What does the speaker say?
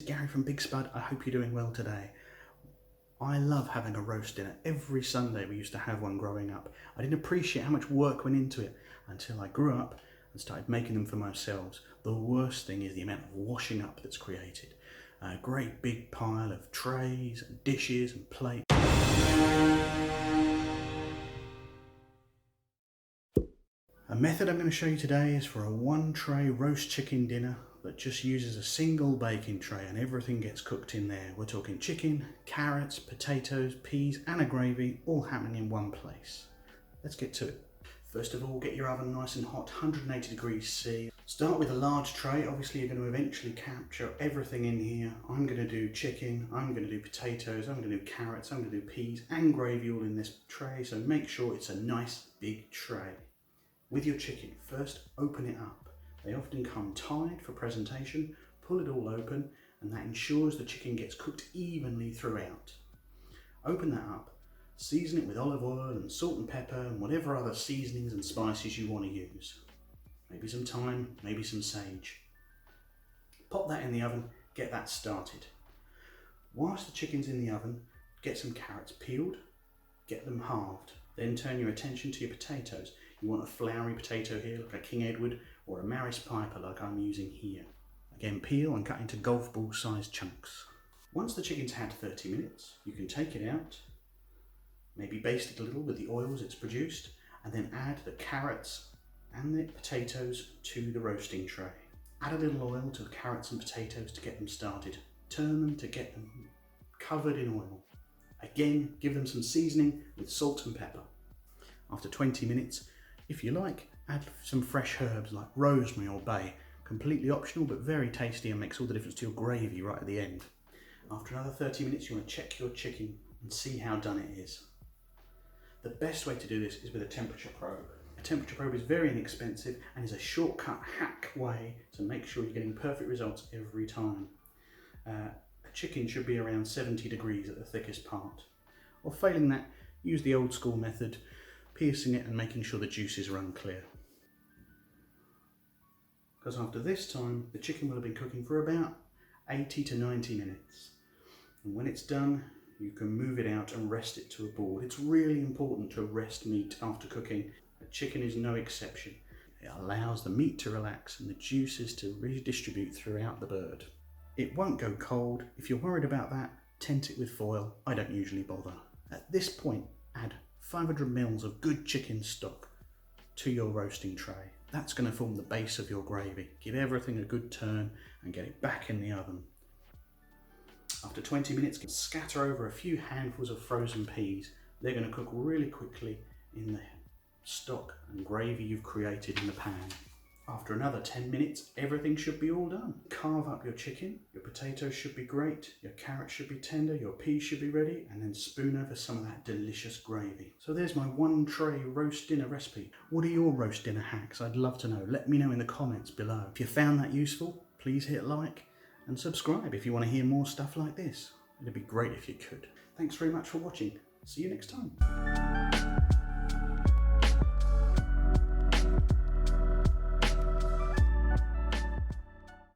Gary from Big Spud. I hope you're doing well today. I love having a roast dinner. Every Sunday we used to have one growing up. I didn't appreciate how much work went into it until I grew up and started making them for myself. The worst thing is the amount of washing up that's created. A great big pile of trays and dishes and plates. A method I'm going to show you today is for a one tray roast chicken dinner that just uses a single baking tray and everything gets cooked in there. We're talking chicken, carrots, potatoes, peas and a gravy all happening in one place. Let's get to it. First of all, get your oven nice and hot, 180 degrees C. Start with a large tray. Obviously you're going to eventually capture everything in here. I'm going to do chicken, I'm going to do potatoes, I'm going to do carrots, I'm going to do peas and gravy all in this tray, so make sure it's a nice big tray. With your chicken, first open it up. They often come tied for presentation. Pull it all open and that ensures the chicken gets cooked evenly throughout. Open that up, season it with olive oil and salt and pepper and whatever other seasonings and spices you want to use. Maybe some thyme, maybe some sage. Pop that in the oven, get that started. Whilst the chicken's in the oven, get some carrots peeled, get them halved. Then turn your attention to your potatoes. You want a floury potato here, like a King Edward, or a Maris Piper like I'm using here. Again, peel and cut into golf ball sized chunks. Once the chicken's had 30 minutes, you can take it out, maybe baste it a little with the oils it's produced, and then add the carrots and the potatoes to the roasting tray. Add a little oil to the carrots and potatoes to get them started. Turn them to get them covered in oil. Again, give them some seasoning with salt and pepper. After 20 minutes, if you like, add some fresh herbs like rosemary or bay. Completely optional, but very tasty and makes all the difference to your gravy right at the end. After another 30 minutes, you want to check your chicken and see how done it is. The best way to do this is with a temperature probe. A temperature probe is very inexpensive and is a shortcut hack way to make sure you're getting perfect results every time. A chicken should be around 70 degrees at the thickest part. Or failing that, use the old school method, piercing it and making sure the juices run clear. Because after this time, the chicken will have been cooking for about 80 to 90 minutes. And when it's done, you can move it out and rest it to a board. It's really important to rest meat after cooking. The chicken is no exception. It allows the meat to relax and the juices to redistribute throughout the bird. It won't go cold. If you're worried about that, tent it with foil. I don't usually bother. At this point, add 500 ml of good chicken stock to your roasting tray. That's going to form the base of your gravy. Give everything a good turn and get it back in the oven. After 20 minutes, scatter over a few handfuls of frozen peas. They're going to cook really quickly in the stock and gravy you've created in the pan. After another 10 minutes, everything should be all done. Carve up your chicken, your potatoes should be great, your carrots should be tender, your peas should be ready, and then spoon over some of that delicious gravy. So there's my one tray roast dinner recipe. What are your roast dinner hacks? I'd love to know. Let me know in the comments below. If you found that useful, please hit like and subscribe if you want to hear more stuff like this. It'd be great if you could. Thanks very much for watching. See you next time.